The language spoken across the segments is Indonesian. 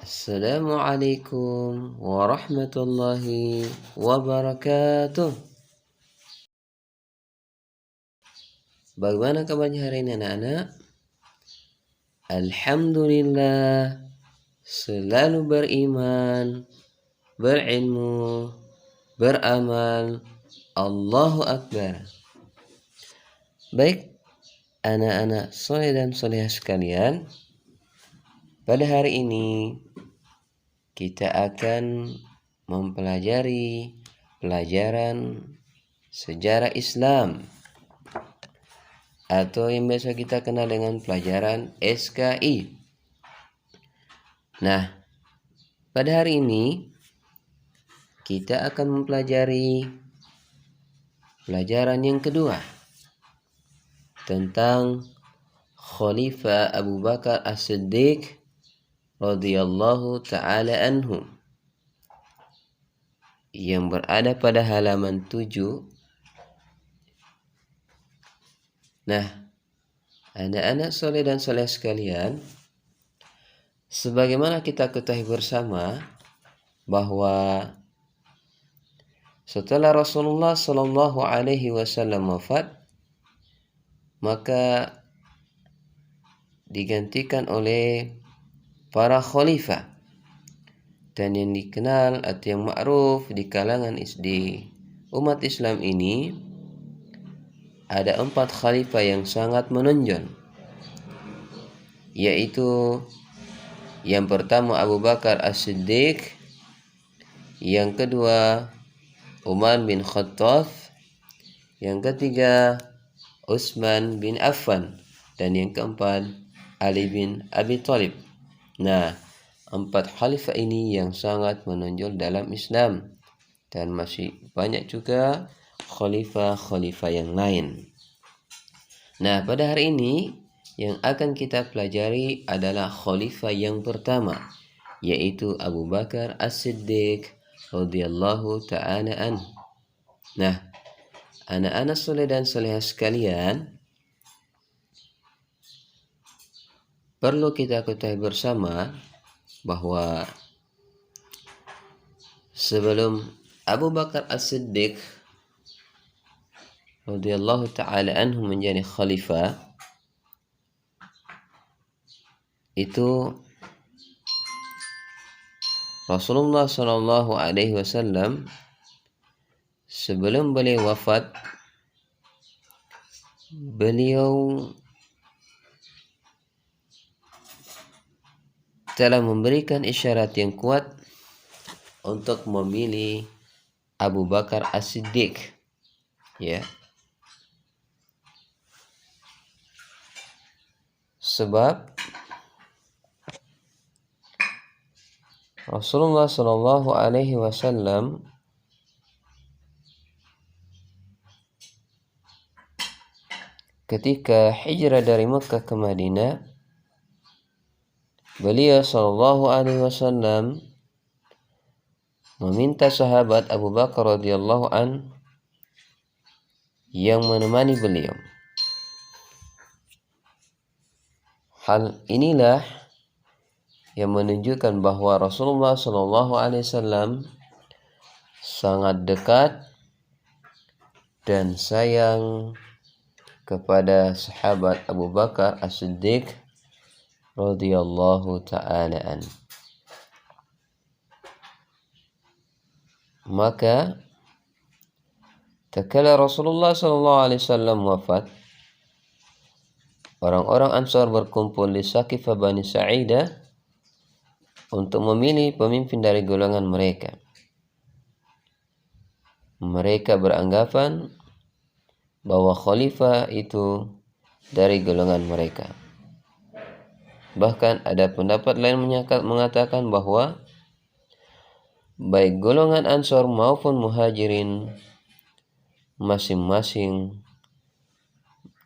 Assalamualaikum warahmatullahi wabarakatuh. Bagaimana kabarnya hari ini anak-anak? Alhamdulillah, selalu beriman, berilmu, beramal. Allahu Akbar. Baik, anak-anak soleh dan solehah sekalian, pada hari ini kita akan mempelajari pelajaran sejarah Islam atau yang biasa kita kenal dengan pelajaran SKI. Nah, pada hari ini kita akan mempelajari pelajaran yang kedua tentang Khalifah Abu Bakar As-Siddiq radhiyallahu ta'ala anhu, yang berada pada halaman 7. Nah, anak-anak soleh dan soleh sekalian, sebagaimana kita ketahui bersama bahwa setelah Rasulullah Shallallahu Alaihi Wasallam wafat, maka digantikan oleh para khalifah, dan yang dikenal atau yang ma'ruf di kalangan di umat Islam ini ada 4 khalifah yang sangat menonjol, yaitu yang pertama Abu Bakar As-Siddiq, yang kedua Umar bin Khattab, yang ketiga Utsman bin Affan, dan yang keempat Ali bin Abi Thalib. Nah, 4 khalifah ini yang sangat menonjol dalam Islam, dan masih banyak juga khalifah-khalifah yang lain. Nah, pada hari ini yang akan kita pelajari adalah khalifah yang pertama, yaitu Abu Bakar As-Siddiq radhiyallahu ta'ala anhu. Nah, anak-anak soleh dan solehah sekalian, perlu kita ketahui bersama bahwa sebelum Abu Bakar As-Siddiq radhiyallahu ta'ala anhu menjadi khalifah, itu Rasulullah Shallallahu Alaihi Wasallam sebelum beliau wafat, beliau telah memberikan isyarat yang kuat untuk memilih Abu Bakar As-Siddiq, ya. Sebab Rasulullah Shallallahu Alaihi Wasallam ketika hijrah dari Mekah ke Madinah, beliau Shallallahu Alaihi Wasallam meminta sahabat Abu Bakar radhiyallahu an yang menemani beliau. Hal inilah yang menunjukkan bahwa Rasulullah Shallallahu Alaihi Wasallam sangat dekat dan sayang kepada sahabat Abu Bakar As-Siddiq radhiyallahu ta'ala an. Maka tatkala Rasulullah Shallallahu Alaihi Wasallam wafat, orang-orang Ansar berkumpul di Saqifah Bani Sa'idah untuk memilih pemimpin dari golongan mereka. Mereka beranggapan bahwa khalifah itu dari golongan mereka. Bahkan ada pendapat lain mengatakan bahwa baik golongan Ansar maupun Muhajirin masing-masing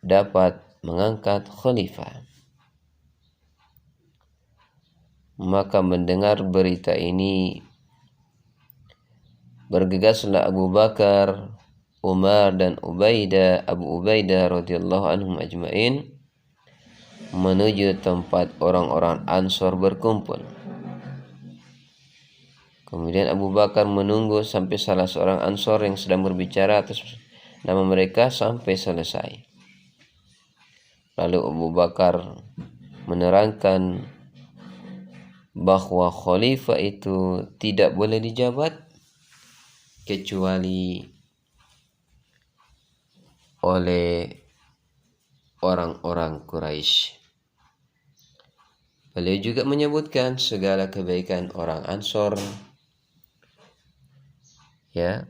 dapat mengangkat khalifah. Maka mendengar berita ini, bergegaslah Abu Bakar, Umar dan Abu Ubaidah radhiyallahu anhum ajmain menuju tempat orang-orang Ansor berkumpul. Kemudian Abu Bakar menunggu sampai salah seorang Ansor yang sedang berbicara atas nama mereka sampai selesai. Lalu Abu Bakar menerangkan bahwa khalifah itu tidak boleh dijabat kecuali oleh orang-orang Quraisy. Beliau juga menyebutkan segala kebaikan orang Ansor. Ya,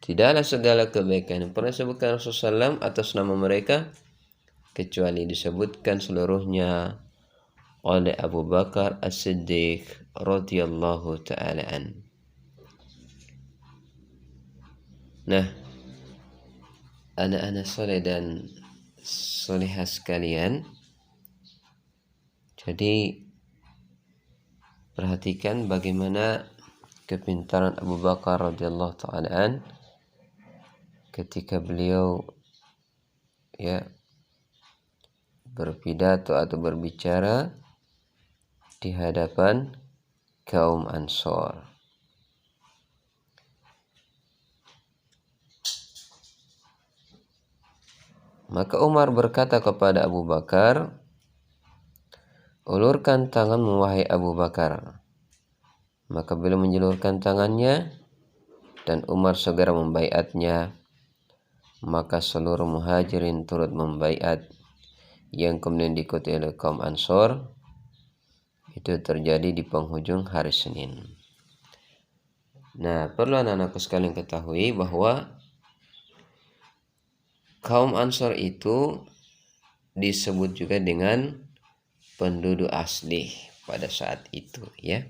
tidaklah segala kebaikan yang pernah disebutkan Rasulullah SAW atas nama mereka kecuali disebutkan seluruhnya oleh Abu Bakar As-Siddiq radhiyallahu ta'ala an. Nah, anak-anak soleh dan solehah sekalian, jadi perhatikan bagaimana kepintaran Abu Bakar radhiyallahu ta'ala an ketika beliau berpidato atau berbicara di hadapan kaum Ansor. Maka Umar berkata kepada Abu Bakar, "Ulurkan tanganmu wahai Abu Bakar." Maka beliau menjulurkan tangannya dan Umar segera membaiatnya. Maka seluruh muhajirin turut membaiat, yang kemudian diikuti oleh kaum Ansor. Itu terjadi di penghujung hari Senin. Nah, perlu anak-anakku sekalian ketahui bahwa kaum Ansor itu disebut juga dengan penduduk asli pada saat itu, ya.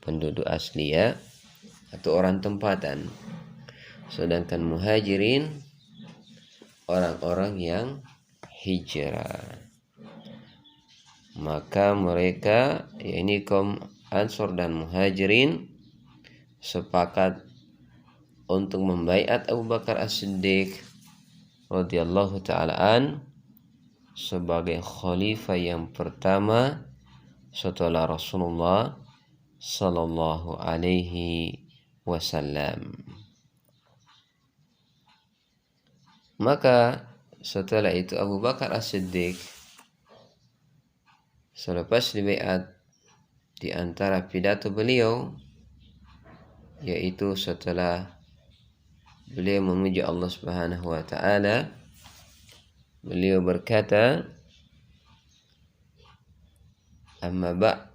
Penduduk asli, ya, atau orang tempatan. Sedangkan muhajirin orang-orang yang hijrah. Maka mereka, yakni kaum Ansor dan muhajirin, sepakat untuk membaiat Abu Bakar As-Siddiq radhiyallahu ta'ala an sebagai khalifah yang pertama setelah Rasulullah sallallahu alaihi wasallam. Maka setelah itu Abu Bakar As-Siddiq selepas dibaiat, di antara pidato beliau, yaitu setelah beliau memuji Allah Subhanahu wa ta'ala, beliau berkata, "Amma ba',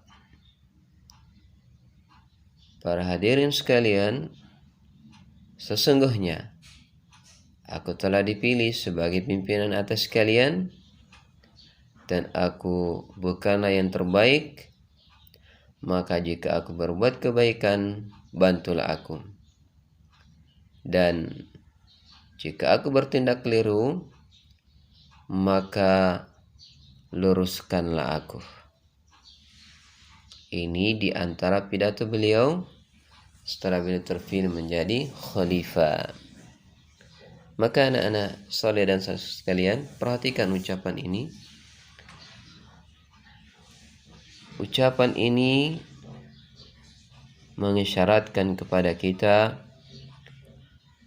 para hadirin sekalian, sesungguhnya aku telah dipilih sebagai pimpinan atas kalian, dan aku bukanlah yang terbaik. Maka jika aku berbuat kebaikan, bantulah aku. Dan jika aku bertindak keliru, maka luruskanlah aku." Ini di antara pidato beliau setelah beliau terpilih menjadi khalifah. Maka anak-anak saleh dan sekalian, perhatikan ucapan ini. Ucapan ini mengisyaratkan kepada kita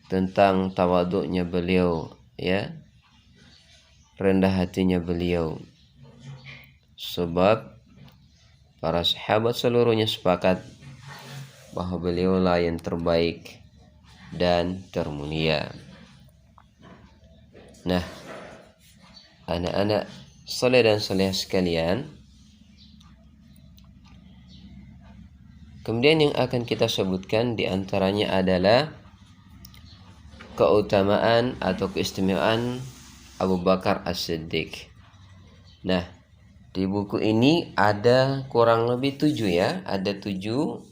tentang tawaduknya beliau, ya, rendah hatinya beliau. Sebab para sahabat seluruhnya sepakat bahwa beliaulah yang terbaik dan termulia. Nah, anak-anak saleh dan salehah sekalian, kemudian yang akan kita sebutkan diantaranya adalah keutamaan atau keistimewaan Abu Bakar As-Siddiq. Nah, di buku ini ada kurang lebih 7, ya. Ada 7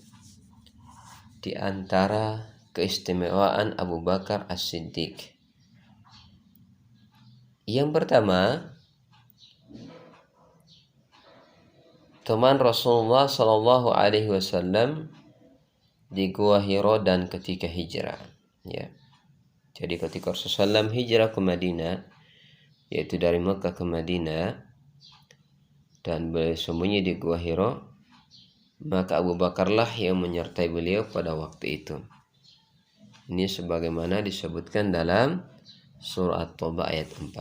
di antara keistimewaan Abu Bakar As-Siddiq. Yang pertama, teman Rasulullah Sallallahu Alaihi Wasallam di Gua Hiro dan ketika hijrah, ya. Jadi ketika Rasulullah SAW hijrah ke Madinah, yaitu dari Mekah ke Madinah, dan beliau sembunyi di Gua Hiro, maka Abu Bakarlah yang menyertai beliau pada waktu itu. Ini sebagaimana disebutkan dalam surah At-Taubah ayat 40.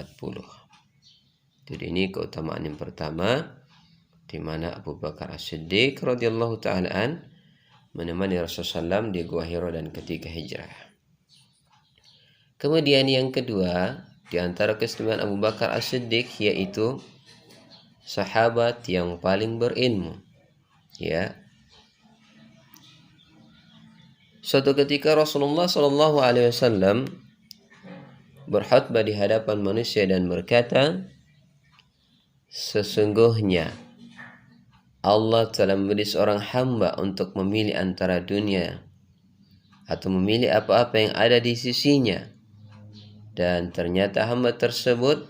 Jadi ini keutamaan yang pertama, di mana Abu Bakar As-Siddiq radhiyallahu taala an menemani Rasulullah SAW di Gua Hira dan ketika hijrah. Kemudian yang kedua, di antara keistimewaan Abu Bakar As-Siddiq yaitu sahabat yang paling berilmu. Ya. Suatu ketika Rasulullah SAW berkhutbah di hadapan manusia dan berkata, sesungguhnya Allah telah memberi seorang hamba untuk memilih antara dunia atau memilih apa-apa yang ada di sisinya, dan ternyata hamba tersebut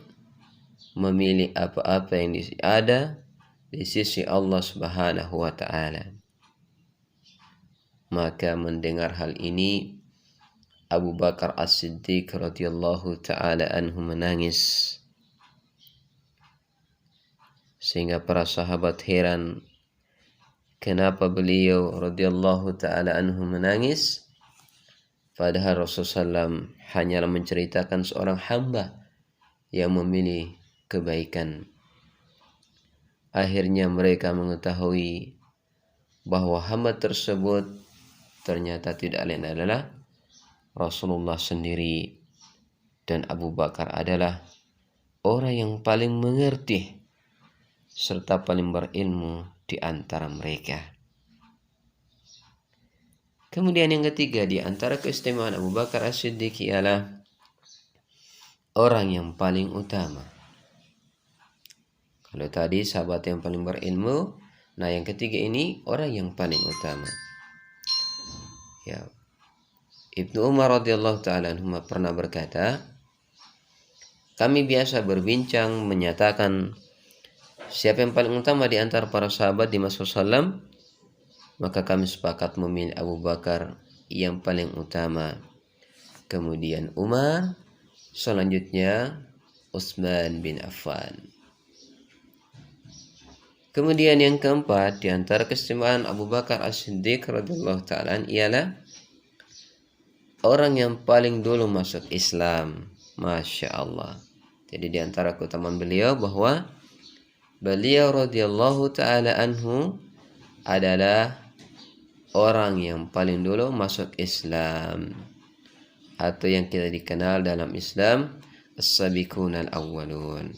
memilih apa-apa yang ada di sisi Allah Subhanahu wa taala. Maka mendengar hal ini, Abu Bakar As-Siddiq radhiyallahu taala anhu menangis. Sehingga para sahabat heran kenapa beliau radhiyallahu taala anhu menangis, padahal Rasulullah SAW hanyalah menceritakan seorang hamba yang memilih kebaikan. Akhirnya mereka mengetahui bahwa hamba tersebut ternyata tidak lain adalah Rasulullah sendiri, dan Abu Bakar adalah orang yang paling mengerti serta paling berilmu di antara mereka. Kemudian yang ketiga, di antara keistimewaan Abu Bakar As-Siddiq ialah orang yang paling utama. Kalau tadi sahabat yang paling berilmu, nah yang ketiga ini orang yang paling utama. Ya. Ibnu Umar radhiyallahu taala anhu pernah berkata, kami biasa berbincang menyatakan siapa yang paling utama di antara para sahabat di masa Rasulullah, maka kami sepakat memilih Abu Bakar yang paling utama. Kemudian Umar, selanjutnya Utsman bin Affan. Kemudian yang keempat, di antara keistimewaan Abu Bakar As-Siddiq radhiyallahu ta'ala ialah orang yang paling dulu masuk Islam. Masya Allah. Jadi di antara keutamaan beliau bahwa beliau radhiyallahu ta'ala anhu adalah orang yang paling dulu masuk Islam, atau yang kita dikenal dalam Islam as-sabiqun al-awwalun.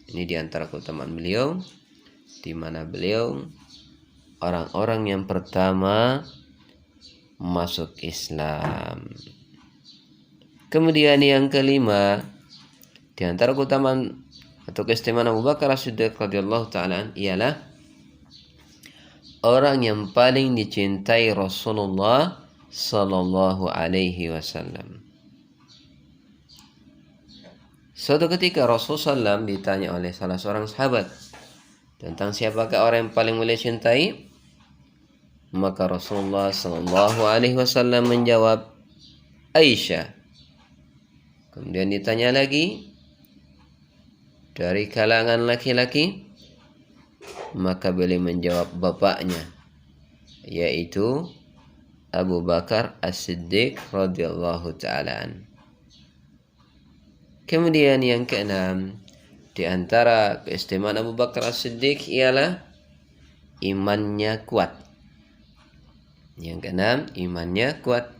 Ini di antara keutamaan beliau, di mana beliau orang-orang yang pertama masuk Islam. Kemudian yang kelima, di antara keutamaan atau keistimewaan Abu Bakar As-Siddiq radhiyallahu ta'ala ialah orang yang paling dicintai Rasulullah sallallahu alaihi wasallam. Suatu ketika Rasulullah SAW ditanya oleh salah seorang sahabat tentang siapakah orang yang paling beliau cintai, maka Rasulullah sallallahu alaihi wasallam menjawab, Aisyah. Kemudian ditanya lagi, dari kalangan laki-laki, maka beliau menjawab bapaknya, yaitu Abu Bakar As-Siddiq radhiyallahu ta'ala an. Kemudian yang keenam, di antara keistimewaan Abu Bakar As-Siddiq ialah imannya kuat. Yang keenam, imannya kuat.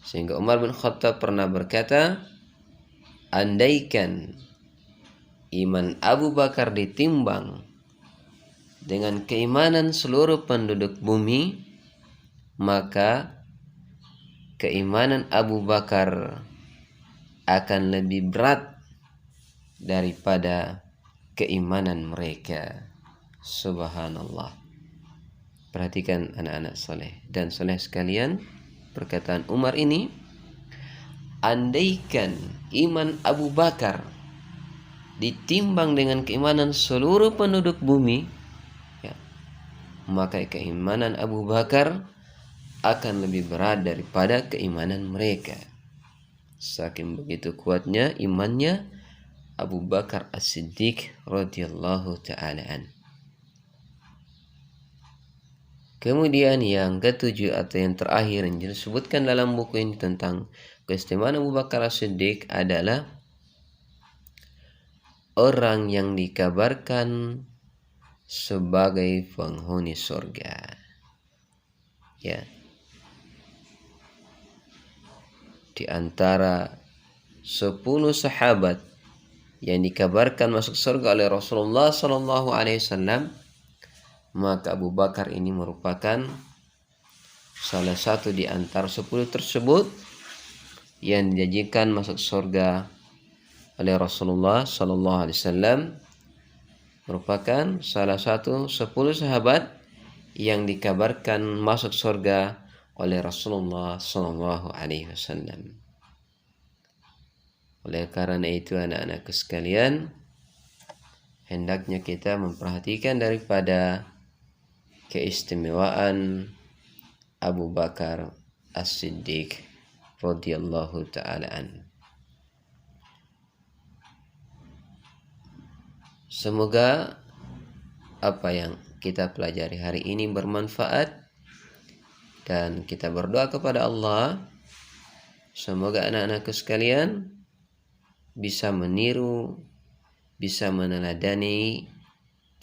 Sehingga Umar bin Khattab pernah berkata, andaikan iman Abu Bakar ditimbang dengan keimanan seluruh penduduk bumi, maka keimanan Abu Bakar akan lebih berat daripada keimanan mereka. Subhanallah. Perhatikan anak-anak soleh dan soleh sekalian, perkataan Umar ini, andaikan iman Abu Bakar ditimbang dengan keimanan seluruh penduduk bumi, ya, maka keimanan Abu Bakar akan lebih berat daripada keimanan mereka. Saking begitu kuatnya imannya Abu Bakar As-Siddiq radhiyallahu ta'ala an. Kemudian yang ketujuh atau yang terakhir yang disebutkan dalam buku ini tentang keistimewaan Abu Bakar As-Siddiq adalah orang yang dikabarkan sebagai penghuni surga. Ya. Di antara 10 sahabat yang dikabarkan masuk surga oleh Rasulullah SAW, maka Abu Bakar ini merupakan salah satu di antara 10 tersebut yang dijanjikan masuk surga oleh Rasulullah SAW, merupakan salah satu 10 sahabat yang dikabarkan masuk surga oleh Rasulullah SAW. Oleh karena itu anak-anakku sekalian, hendaknya kita memperhatikan daripada keistimewaan Abu Bakar As-Siddiq radhiyallahu ta'ala an. Semoga apa yang kita pelajari hari ini bermanfaat, dan kita berdoa kepada Allah semoga anak-anakku sekalian bisa meniru, bisa meneladani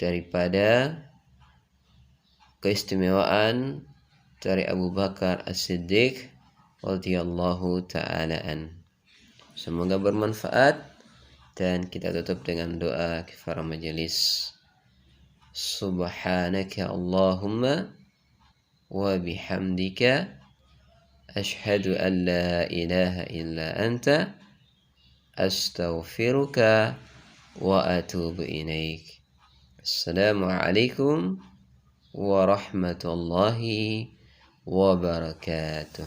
daripada keistimewaan dari Abu Bakar As-Siddiq radhiyallahu ta'ala an. Semoga bermanfaat, dan kita tutup dengan doa kifarah majelis. Subhanaka Allahumma wa bihamdika ashhadu an la ilaha illa anta astaghfiruka wa atubu ilaik. Assalamualaikum warahmatullahi wabarakatuh.